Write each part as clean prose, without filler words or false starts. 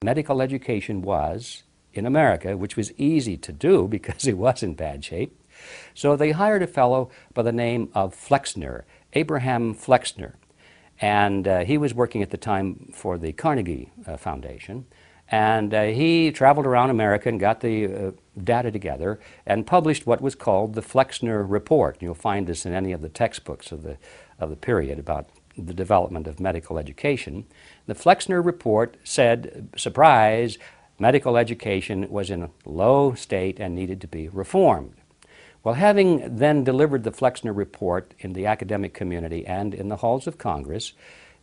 medical education was in America, which was easy to do because it was in bad shape. So they hired a fellow by the name of Flexner, Abraham Flexner. And he was working at the time for the Carnegie Foundation. And he traveled around America and got the data together and published what was called the Flexner Report. You'll find this in any of the textbooks of the period about the development of medical education. The Flexner Report said, surprise, medical education was in a low state and needed to be reformed. Well, having then delivered the Flexner Report in the academic community and in the halls of Congress,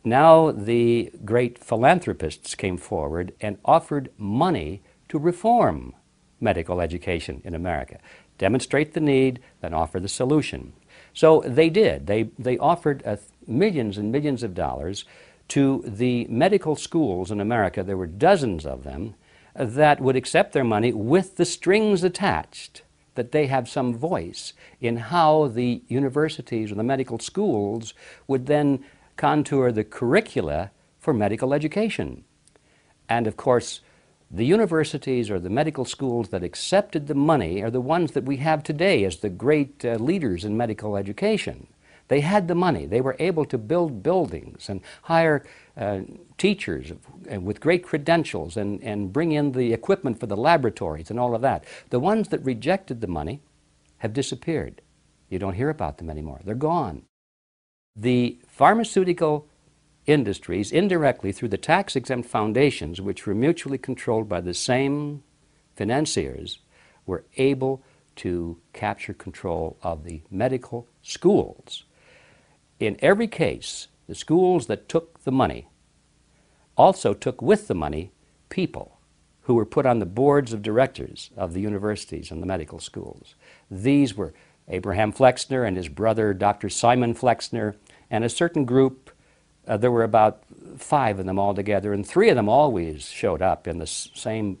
now the great philanthropists came forward and offered money to reform medical education in America. Demonstrate the need, then offer the solution. So they did. They offered millions and millions of dollars to the medical schools in America. There were dozens of them that would accept their money with the strings attached, that they have some voice in how the universities or the medical schools would then contour the curricula for medical education. And of course, the universities or the medical schools that accepted the money are the ones that we have today as the great leaders in medical education. They had the money. They were able to build buildings and hire teachers with great credentials and bring in the equipment for the laboratories and all of that. The ones that rejected the money have disappeared. You don't hear about them anymore. They're gone. The pharmaceutical industries, indirectly through the tax-exempt foundations, which were mutually controlled by the same financiers, were able to capture control of the medical schools. In every case, the schools that took the money also took with the money people who were put on the boards of directors of the universities and the medical schools. These were Abraham Flexner and his brother, Dr. Simon Flexner, and a certain group. There were about 5 of them altogether, and 3 of them always showed up in the same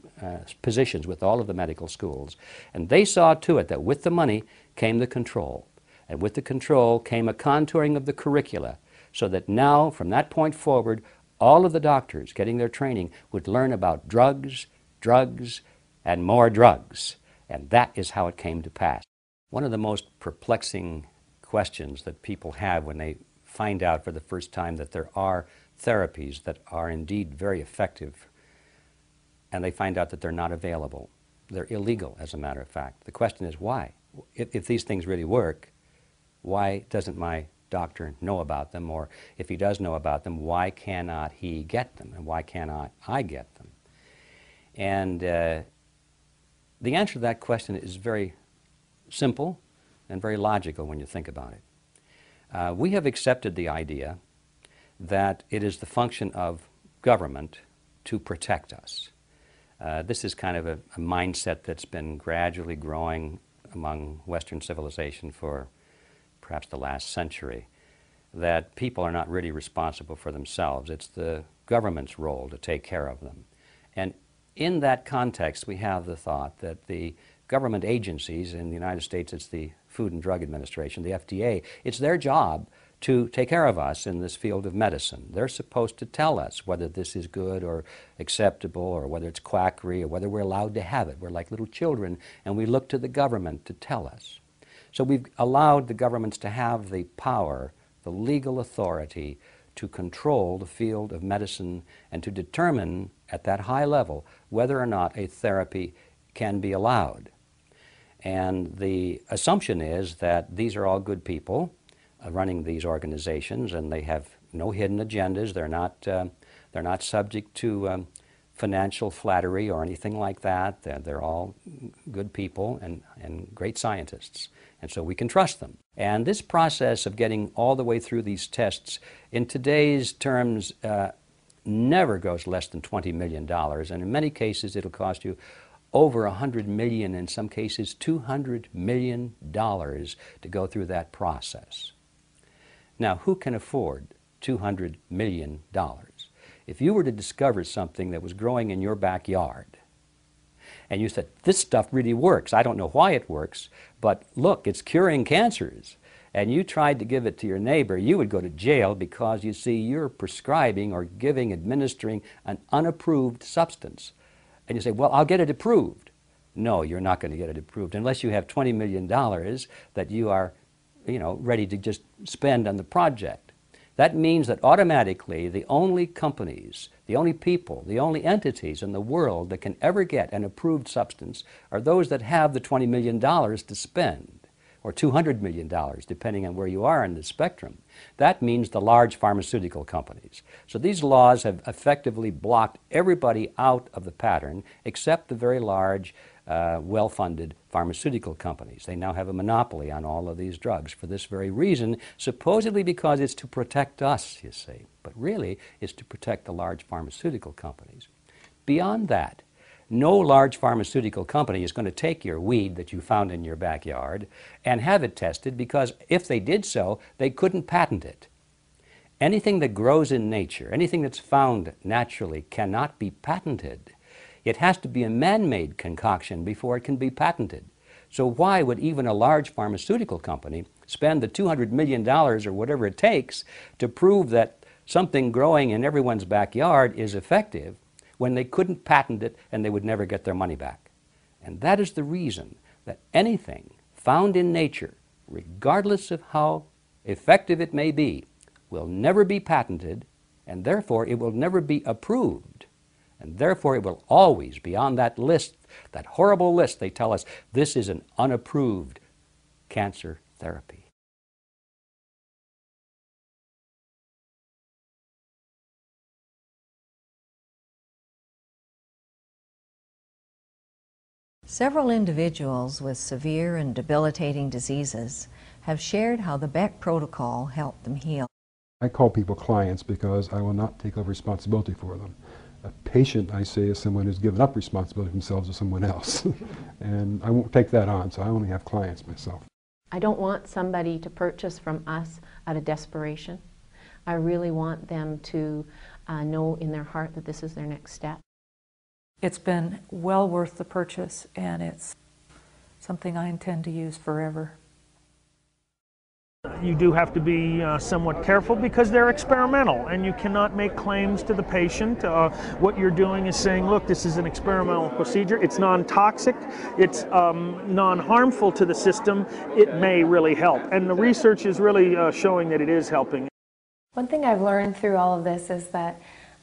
positions with all of the medical schools. And they saw to it that with the money came the control. And with the control came a contouring of the curricula, so that now, from that point forward, all of the doctors getting their training would learn about drugs, drugs, and more drugs. And that is how it came to pass. One of the most perplexing questions that people have when they find out for the first time that there are therapies that are indeed very effective, and they find out that they're not available. They're illegal, as a matter of fact. The question is why? If these things really work, why doesn't my doctor know about them? Or if he does know about them, why cannot he get them? And why cannot I get them? And the answer to that question is very simple and very logical when you think about it. We have accepted the idea that it is the function of government to protect us. This is kind of a mindset that's been gradually growing among Western civilization for perhaps the last century, that people are not really responsible for themselves. It's the government's role to take care of them. And in that context, we have the thought that the government agencies, in the United States it's the Food and Drug Administration, the FDA, it's their job to take care of us in this field of medicine. They're supposed to tell us whether this is good or acceptable, or whether it's quackery, or whether we're allowed to have it. We're like little children, and we look to the government to tell us. So we've allowed the governments to have the power, the legal authority, to control the field of medicine and to determine at that high level whether or not a therapy can be allowed. And the assumption is that these are all good people running these organizations, and they have no hidden agendas. They're not subject to financial flattery or anything like that. They're all good people and great scientists. And so we can trust them. And this process of getting all the way through these tests, in today's terms, never goes less than $20 million. And in many cases, it'll cost you over $100 million, in some cases $200 million to go through that process. Now, who can afford $200 million? If you were to discover something that was growing in your backyard, and you said, this stuff really works, I don't know why it works, but look, it's curing cancers, and you tried to give it to your neighbor, you would go to jail because, you see, you're prescribing or giving, administering an unapproved substance. And you say, well, I'll get it approved. No, you're not going to get it approved unless you have $20 million that you are, ready to just spend on the project. That means that automatically the only companies, the only people, the only entities in the world that can ever get an approved substance are those that have the $20 million to spend, or $200 million, depending on where you are in the spectrum. That means the large pharmaceutical companies. So these laws have effectively blocked everybody out of the pattern except the very large, well-funded pharmaceutical companies. They now have a monopoly on all of these drugs for this very reason, supposedly because it's to protect us, you see. But really, it's to protect the large pharmaceutical companies. Beyond that, no large pharmaceutical company is going to take your weed that you found in your backyard and have it tested, because if they did so, they couldn't patent it. Anything that grows in nature, anything that's found naturally, cannot be patented. It has to be a man-made concoction before it can be patented. So why would even a large pharmaceutical company spend the $200 million or whatever it takes to prove that something growing in everyone's backyard is effective when they couldn't patent it and they would never get their money back? And that is the reason that anything found in nature, regardless of how effective it may be, will never be patented, and therefore it will never be approved. And therefore it will always be on that list, that horrible list they tell us, this is an unapproved cancer therapy. Several individuals with severe and debilitating diseases have shared how the Beck protocol helped them heal. I call people clients because I will not take over responsibility for them. A patient, I say, is someone who's given up responsibility for themselves to someone else. And I won't take that on, so I only have clients myself. I don't want somebody to purchase from us out of desperation. I really want them to know in their heart that this is their next step. It's been well worth the purchase, and it's something I intend to use forever. You do have to be somewhat careful because they're experimental, and you cannot make claims to the patient. What you're doing is saying, look, this is an experimental procedure. It's non-toxic. It's non-harmful to the system. It may really help. And the research is really showing that it is helping. One thing I've learned through all of this is that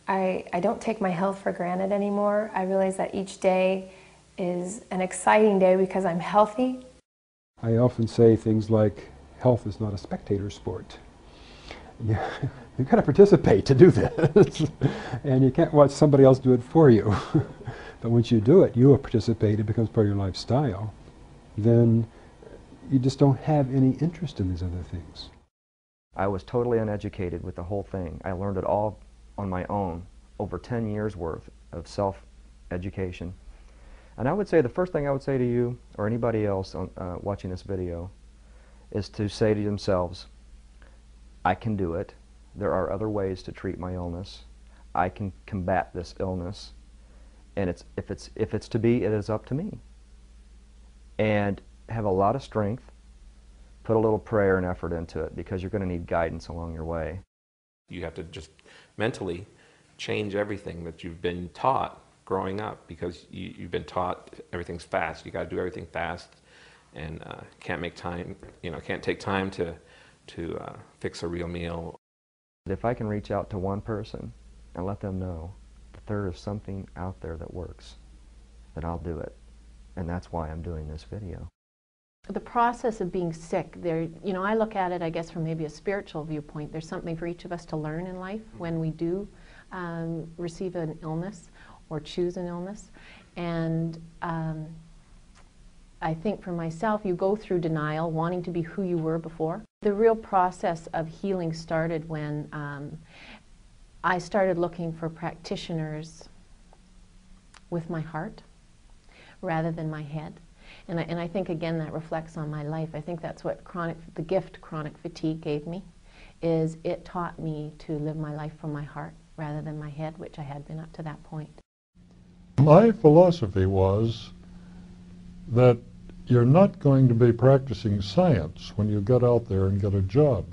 I don't take my health for granted anymore. I realize that each day is an exciting day because I'm healthy. I often say things like, health is not a spectator sport. You've got to participate to do this. And you can't watch somebody else do it for you. But once you do it, you will participate, it becomes part of your lifestyle. Then you just don't have any interest in these other things. I was totally uneducated with the whole thing. I learned it all on my own, over 10 years worth of self-education. And I would say the first thing I would say to you or anybody else watching this video is to say to themselves, I can do it. There are other ways to treat my illness. I can combat this illness. And if it's to be, it is up to me. And have a lot of strength. Put a little prayer and effort into it, because you're going to need guidance along your way. You have to just mentally change everything that you've been taught growing up, because you've been taught everything's fast. You got to do everything fast. And can't make time, can't take time to fix a real meal. If I can reach out to one person and let them know that there is something out there that works, then I'll do it. And that's why I'm doing this video. The process of being sick, I look at it, I guess, from maybe a spiritual viewpoint. There's something for each of us to learn in life when we do receive an illness or choose an illness. And I think for myself, you go through denial, wanting to be who you were before. The real process of healing started when I started looking for practitioners with my heart rather than my head. And I think, again, that reflects on my life. I think that's what the gift chronic fatigue gave me, is it taught me to live my life from my heart rather than my head, which I had been up to that point. My philosophy was that you're not going to be practicing science when you get out there and get a job.